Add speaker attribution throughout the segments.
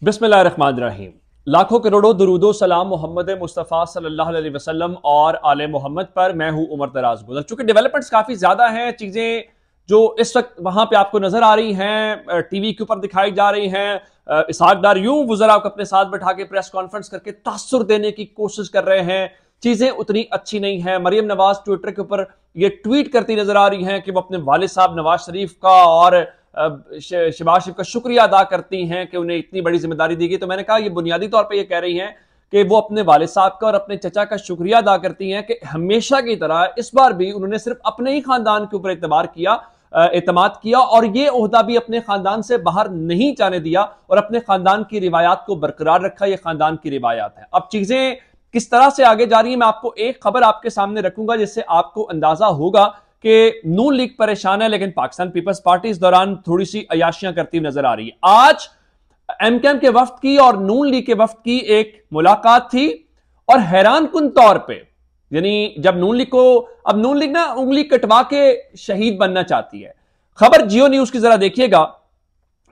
Speaker 1: बिस्मिल्लाहिर्रहमानिर्रहीम। लाखों करोड़ों दुरूदो सलाम मोहम्मद मुस्तफ़ा सल्लल्लाहु अलैहि वसल्लम और आले मोहम्मद पर। मैं हूं उमर दराज गुजर। चूंकि डेवलपमेंट्स काफ़ी ज़्यादा हैं, चीज़ें जो इस वक्त वहां पे आपको नजर आ रही हैं, टीवी के ऊपर दिखाई जा रही हैं। इसहाक डार यूं वज़रा को अपने साथ बैठा के प्रेस कॉन्फ्रेंस करके तासुर देने की कोशिश कर रहे हैं। चीज़ें उतनी अच्छी नहीं हैं। मरियम नवाज ट्विटर के ऊपर ये ट्वीट करती नजर आ रही हैं कि वो अपने वालिद साहब नवाज शरीफ का और शहबाज शरीफ का शुक्रिया अदा करती हैं कि उन्हें इतनी बड़ी जिम्मेदारी दी गई। तो मैंने कहा ये बुनियादी तौर पे ये कह रही हैं कि वो अपने वालिद साहब का और अपने चचा का शुक्रिया अदा करती हैं कि हमेशा की तरह इस बार भी उन्होंने सिर्फ अपने ही खानदान के ऊपर एतमाद किया और ये ओहदा भी अपने खानदान से बाहर नहीं जाने दिया और अपने खानदान की रिवायात को बरकरार रखा। ये खानदान की रिवायात है। अब चीजें किस तरह से आगे जा रही है, मैं आपको एक खबर आपके सामने रखूंगा जिससे आपको अंदाजा होगा कि नून लीग परेशान है, लेकिन पाकिस्तान पीपल्स पार्टी इस दौरान थोड़ी सी अयाशियां करती हुई नजर आ रही है। आज एमकेएम के वफ्द की और नून लीग के वफ्द की एक मुलाकात थी और हैरान कुन तौर पे, यानी जब नून लीग ना उंगली कटवा के शहीद बनना चाहती है। खबर जियो न्यूज की जरा देखिएगा।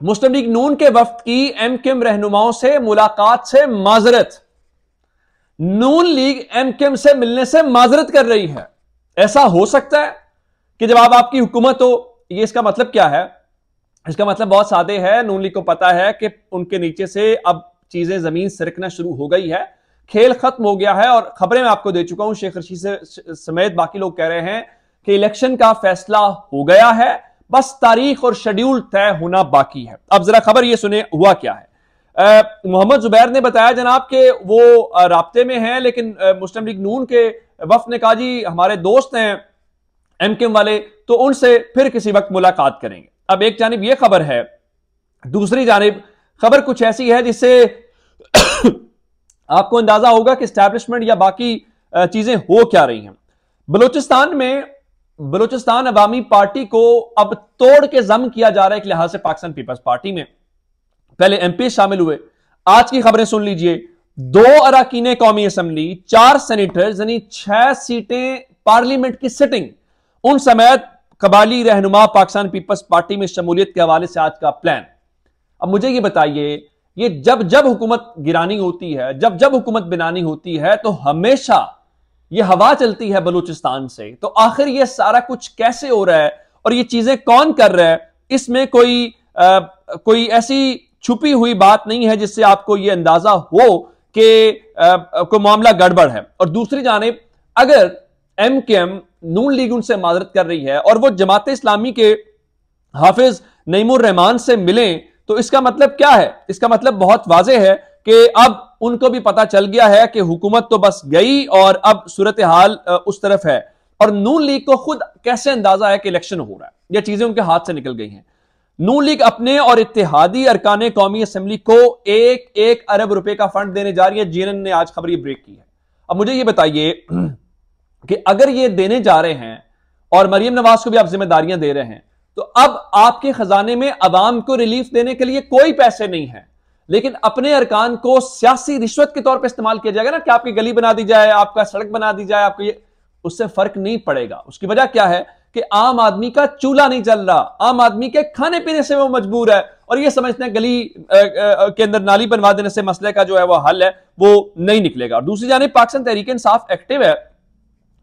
Speaker 1: मुस्लिम लीग नून के वफ्द की एमकेएम रहनुमाओं से मुलाकात से माजरत। नून लीग एमकेएम से मिलने से माजरत कर रही है। ऐसा हो सकता है कि जब आपकी हुकूमत हो, ये इसका मतलब क्या है? इसका मतलब बहुत सादे है। नून लीग को पता है कि उनके नीचे से अब चीजें जमीन सरकना शुरू हो गई है, खेल खत्म हो गया है। और खबरें मैं आपको दे चुका हूं, शेख रशीद समेत बाकी लोग कह रहे हैं कि इलेक्शन का फैसला हो गया है, बस तारीख और शेड्यूल तय होना बाकी है। अब जरा खबर ये सुने हुआ क्या है। मोहम्मद जुबैर ने बताया जनाब कि वो राब्ते में हैं, लेकिन मुस्लिम लीग नून के वफ्द ने कहा जी हमारे दोस्त हैं एमकेएम वाले, तो उनसे फिर किसी वक्त मुलाकात करेंगे। अब एक जानिब यह खबर है, दूसरी जानिब खबर कुछ ऐसी है जिससे आपको अंदाजा होगा कि एस्टैब्लिशमेंट या बाकी चीजें हो क्या रही हैं। बलूचिस्तान अवामी पार्टी को अब तोड़ के जम किया जा रहा है एक लिहाज से। पाकिस्तान पीपल्स पार्टी में पहले एमपी शामिल हुए। आज की खबरें सुन लीजिए। 2 अरकान कौमी असम्बली, 4 सेनेटर्स, यानी 6 सीटें पार्लियामेंट की सिटिंग, उन समेत कबाली रहनुमा पाकिस्तान पीपल्स पार्टी में शमूलियत के हवाले से आज का प्लान। अब मुझे ये बताइए, ये जब हुकूमत गिरानी होती है, जब हुकूमत बनानी होती है, तो हमेशा ये हवा चलती है बलूचिस्तान से। तो आखिर ये सारा कुछ कैसे हो रहा है और ये चीजें कौन कर रहा है? इसमें कोई ऐसी छुपी हुई बात नहीं है जिससे आपको ये अंदाजा हो कि कोई मामला गड़बड़ है। और दूसरी जानिब अगर एमकेएम नून लीग उनसे माजरत कर रही है और वो जमात इस्लामी के हाफिज नईमुर रहमान से मिलें, तो इसका मतलब क्या है? इसका मतलब बहुत वाज़ेह है कि अब उनको भी पता चल गया है कि हुकूमत तो बस गई और अब सूरत हाल उस तरफ है। और नून लीग को खुद कैसे अंदाजा है कि इलेक्शन हो रहा है, यह चीजें उनके हाथ से निकल गई हैं। नून लीग अपने और इत्तेहादी अरकान कौमी असम्बली को 1 अरब रुपए का फंड देने जा रही है। जीएनएन ने आज खबर ये ब्रेक की है। अब मुझे ये बताइए कि अगर ये देने जा रहे हैं और मरियम नवाज को भी आप जिम्मेदारियां दे रहे हैं, तो अब आपके खजाने में अवाम को रिलीफ देने के लिए कोई पैसे नहीं है, लेकिन अपने अरकान को सियासी रिश्वत के तौर पर इस्तेमाल किया जाएगा ना, कि आपकी गली बना दी जाए, आपका सड़क बना दी जाए, आपको ये, उससे फर्क नहीं पड़ेगा। उसकी वजह क्या है कि आम आदमी का चूल्हा नहीं चल रहा, आम आदमी के खाने पीने से वो मजबूर है और ये समझते हैं गली के अंदर नाली बनवा देने से मसले का जो है वो हल है, वो नहीं निकलेगा। और दूसरी जानिब पाकिस्तान तहरीक इंसाफ एक्टिव है।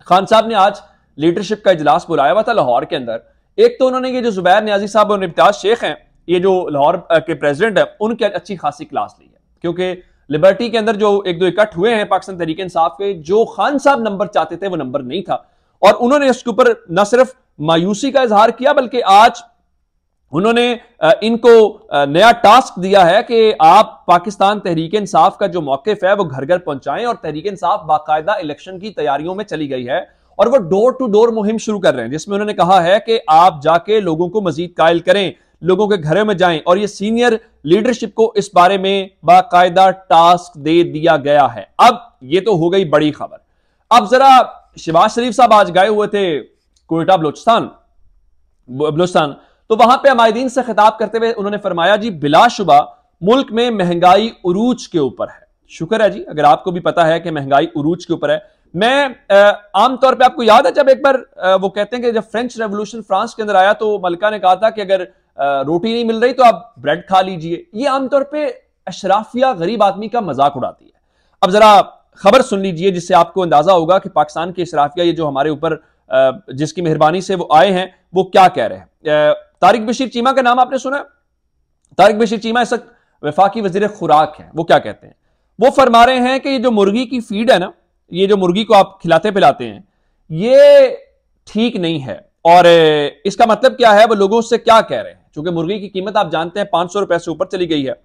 Speaker 1: खान साहब ने आज लीडरशिप का इजलास बुलाया हुआ था लाहौर के अंदर। एक तो उन्होंने ये जो जुबैर नियाजी साहब और इम्तियाज शेख हैं, ये जो लाहौर के प्रेसिडेंट है, उनकी अच्छी खासी क्लास ली है, क्योंकि लिबर्टी के अंदर जो 1-2 इकट्ठ हुए हैं पाकिस्तान तहरीक इंसाफ के, जो खान साहब नंबर चाहते थे वो नंबर नहीं था। और उन्होंने इसके ऊपर न सिर्फ मायूसी का इजहार किया, बल्कि आज उन्होंने इनको नया टास्क दिया है कि आप पाकिस्तान तहरीक इंसाफ का जो मौक़िफ़ है वो घर घर पहुंचाएं। और तहरीक इंसाफ बाकायदा इलेक्शन की तैयारियों में चली गई है और वो डोर टू डोर मुहिम शुरू कर रहे हैं, जिसमें उन्होंने कहा है कि आप जाके लोगों को मजीद कायल करें, लोगों के घरों में जाएं। और ये सीनियर लीडरशिप को इस बारे में बाकायदा टास्क दे दिया गया है। अब ये तो हो गई बड़ी खबर। अब जरा शहबाज शरीफ साहब आज गए हुए थे कोयटा बलूचिस्तान, तो वहां पे अमायदीन से खिताब करते हुए उन्होंने फरमाया जी बिलाशुबा मुल्क में महंगाई उरूज के ऊपर है। शुक्र है जी अगर आपको भी पता है कि महंगाई उरूज के ऊपर है। मैं आमतौर पे, आपको याद है जब एक बार वो कहते हैं कि जब फ्रेंच रेवोल्यूशन फ्रांस के अंदर आया तो मलिका ने कहा था कि अगर रोटी नहीं मिल रही तो आप ब्रेड खा लीजिए। ये आमतौर पे अशराफिया गरीब आदमी का मजाक उड़ाती है। अब जरा खबर सुन लीजिए जिससे आपको अंदाजा होगा कि पाकिस्तान के अशराफिया ये जो हमारे ऊपर जिसकी मेहरबानी से वो आए हैं वो क्या कह रहे हैं। तारिक बशीर चीमा का नाम आपने सुना? तारिक बशीर चीमा इस वक्त वफाकी वजीर खुराक है। वो क्या कहते हैं? वो फरमा रहे हैं कि ये जो मुर्गी की फीड है ना, ये जो मुर्गी को आप खिलाते पिलाते हैं, ये ठीक नहीं है। और इसका मतलब क्या है, वो लोगों से क्या कह रहे हैं, क्योंकि मुर्गी की कीमत आप जानते हैं 500 रुपए से ऊपर चली गई है।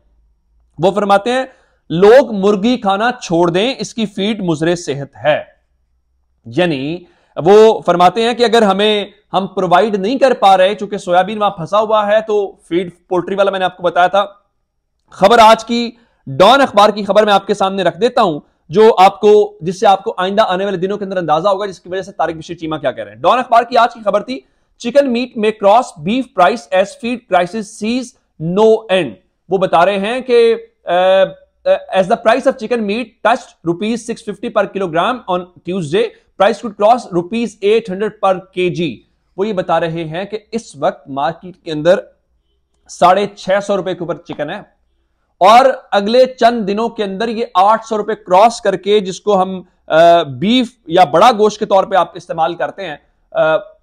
Speaker 1: वो फरमाते हैं लोग मुर्गी खाना छोड़ दें, इसकी फीड मुजरे सेहत है। यानी वो फरमाते हैं कि अगर हम प्रोवाइड नहीं कर पा रहे, चूंकि सोयाबीन वहां फंसा हुआ है, तो फीड पोल्ट्री वाला मैंने आपको बताया था। खबर आज की डॉन अखबार की खबर मैं आपके सामने रख देता हूं, जिससे आपको आइंदा आने वाले दिनों के अंदर अंदाजा होगा, जिसकी वजह से तारिक बशीर चीमा क्या कह रहे हैं। डॉन अखबार की आज की खबर थी, chicken meat may cross beef price as feed crisis sees no end. वो बता रहे हैं कि as the price of chicken meat touched ₹650 per kilogram on Tuesday, price could cross ₹800 per KG. वो ये बता रहे हैं कि इस वक्त मार्केट के अंदर 650 रुपए के ऊपर चिकन है, और अगले चंद दिनों के अंदर ये 800 रुपए क्रॉस करके, जिसको हम बीफ या बड़ा गोश्त के तौर पे आप इस्तेमाल करते हैं,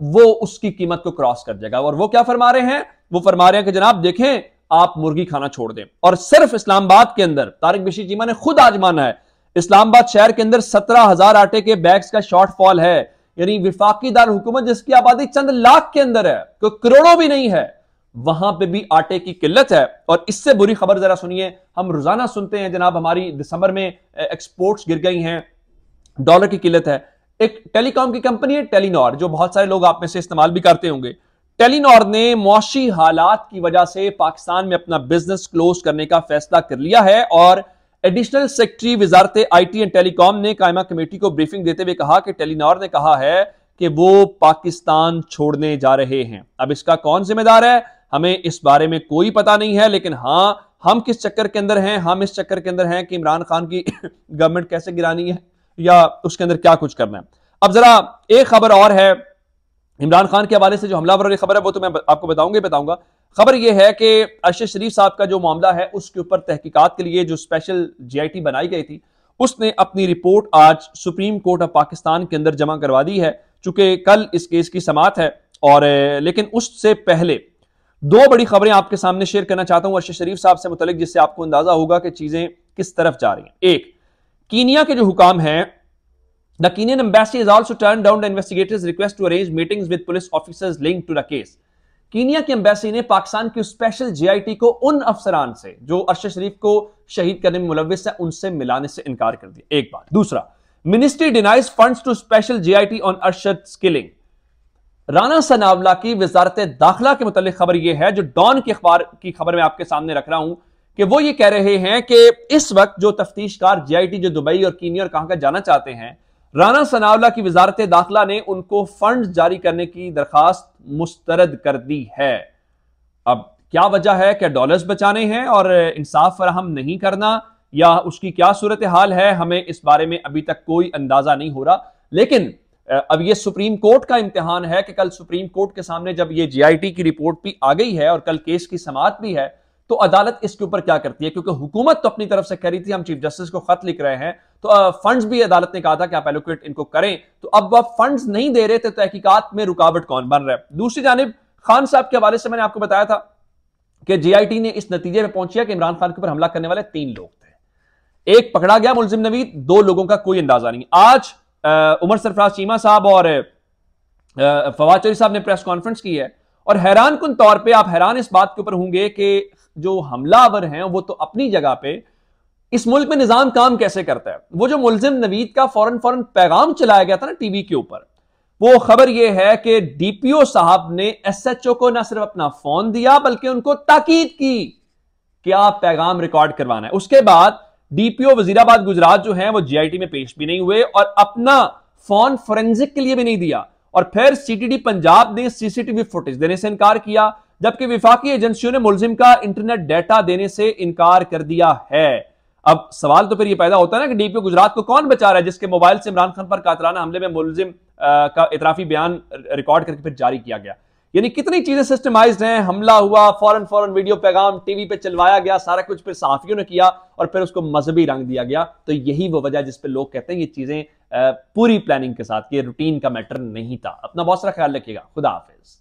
Speaker 1: वो उसकी कीमत को क्रॉस कर जाएगा। और वो क्या फरमा रहे हैं? वो फरमा रहे हैं कि जनाब देखें, आप मुर्गी खाना छोड़ दें। और सिर्फ इस्लामाबाद के अंदर तारिक बशीर चीमा ने खुद आज माना है, इस्लामाबाद शहर के अंदर 17,000 आटे के बैग्स का शॉर्टफॉल है। यानी विफाकी दार हुकूमत जिसकी आबादी चंद लाख के अंदर है, कोई करोड़ों भी नहीं है, वहां पे भी आटे की किल्लत है। और इससे बुरी खबर जरा सुनिए, हम रोजाना सुनते हैं जनाब हमारी दिसंबर में एक्सपोर्ट्स गिर गई हैं, डॉलर की किल्लत है। एक टेलीकॉम की कंपनी है टेलीनॉर, जो बहुत सारे लोग आप में से इस्तेमाल भी करते होंगे। टेलीनॉर ने मुआशी हालात की वजह से पाकिस्तान में अपना बिजनेस क्लोज करने का फैसला कर लिया है, और additional secretary Wazarat IT and telecom ने कायमा कमेटी को ब्रीफिंग देते हुए कहा कि टेलीनॉर ने कहा है कि वो पाकिस्तान छोड़ने जा रहे हैं। अब इसका कौन जिम्मेदार है, हमें इस बारे में कोई पता नहीं है, लेकिन हां, हम किस चक्कर के अंदर हैं, हम इस चक्कर के अंदर हैं कि इमरान खान की गवर्नमेंट कैसे गिरानी है या उसके अंदर क्या कुछ करना है। अब जरा एक खबर और है इमरान खान के हवाले से, जो हमलावर वाली खबर है वो तो मैं आपको बताऊंगा। खबर यह है कि अरशद शरीफ साहब का जो मामला है उसके ऊपर तहकीकात के लिए जो स्पेशल जीआईटी बनाई गई थी, उसने अपनी रिपोर्ट आज सुप्रीम कोर्ट ऑफ पाकिस्तान के अंदर जमा करवा दी है। चूंकि कल इस केस की समाअत है, और लेकिन उससे पहले दो बड़ी खबरें आपके सामने शेयर करना चाहता हूं अरशद शरीफ साहब से मुतल्लिक, जिससे आपको अंदाजा होगा कि चीजें किस तरफ जा रही हैं। एक, कीनिया के जो हुकाम हैं, the Kenyan embassy has also turn down the investigators request to arrange meetings with police officers linked to the case. Kenya की एम्बेसी ने पाकिस्तान की स्पेशल जीआईटी को उन अफसरान से जो अरशद शरीफ को शहीद करने में मुलव्विस है, उनसे मिलाने से इनकार कर दिया। एक बात। दूसरा, ministry denies funds to special GIT on Arshad killing. Rana Sanaullah की वजारत दाखिला के मुतालिक खबर यह है, जो डॉन की अखबार की खबर मैं आपके सामने रख रहा हूं, कि वो ये कह रहे हैं कि इस वक्त जो तफ्तीशकार जीआईटी जो दुबई और कीनिया और कहां का जाना चाहते हैं, राना सनावला की वजारत दाखिला ने उनको फंड जारी करने की दरखास्त मुस्तरद कर दी है। अब क्या वजह है? क्या डॉलर्स बचाने हैं और इंसाफ फराहम नहीं करना, या उसकी क्या सूरत हाल है, हमें इस बारे में अभी तक कोई अंदाजा नहीं हो रहा। लेकिन अब यह सुप्रीम कोर्ट का इम्तिहान है कि कल सुप्रीम कोर्ट के सामने जब यह जीआईटी की रिपोर्ट भी आ गई है और कल केस की समाअत भी है, तो अदालत इसके ऊपर क्या करती है। क्योंकि हुकूमत तो अपनी तरफ से कह रही थी हम चीफ जस्टिस को खत लिख रहे हैं, तो फंड्स भी अदालत ने कहा था कि आप एलोकेट इनको करें, तो अब वह फंड्स नहीं दे रहे थे, तो तहकीकात में रुकावट कौन बन रहा है। दूसरी जानिब खान साहब के हवाले से मैंने आपको बताया था कि जीआईटी ने इस नतीजे में पहुंची कि इमरान खान के ऊपर हमला करने वाले 3 लोग थे। एक पकड़ा गया मुलजिम नवीद, 2 लोगों का कोई अंदाजा नहीं। आज उमर सरफराज चीमा साहब और फवाद चौधरी साहब ने प्रेस कॉन्फ्रेंस की है, और हैरान कुन तौर पे आप हैरान इस बात के ऊपर होंगे कि जो हमलावर हैं वो तो अपनी जगह पे, इस मुल्क में निजाम काम कैसे करता है। वो जो मुलजिम नवीद का फौरन पैगाम चलाया गया था ना टीवी के ऊपर, वो खबर ये है कि डीपीओ साहब ने एसएचओ को ना सिर्फ अपना फोन दिया बल्कि उनको ताकीद की कि आप पैगाम रिकॉर्ड करवाना है। उसके बाद डीपीओ वजीराबाद गुजरात जो है वो जीआईटी में पेश भी नहीं हुए और अपना फोन फोरेंसिक के लिए भी नहीं दिया, और फिर सीटीडी पंजाब ने सीसीटीवी फुटेज देने से इनकार किया, जबकि विफाकी एजेंसियों ने मुलजिम का इंटरनेट डाटा देने से इनकार कर दिया है। अब सवाल तो फिर यह पैदा होता है ना कि डीपीओ गुजरात को कौन बचा रहा है, जिसके मोबाइल से इमरान खान पर कातलाना हमले में मुलजिम का इतराफी बयान रिकॉर्ड करके फिर जारी किया गया। यानी कितनी चीजें सिस्टमाइज्ड हैं, हमला हुआ, फौरन फौरन वीडियो पैगाम टीवी पे चलवाया गया, सारा कुछ फिर सहाफियों ने किया और फिर उसको मजहबी रंग दिया गया। तो यही वो वजह जिस पे लोग कहते हैं ये चीजें पूरी प्लानिंग के साथ, ये रूटीन का मैटर नहीं था। अपना बहुत सारा ख्याल रखिएगा। खुदा हाफिज।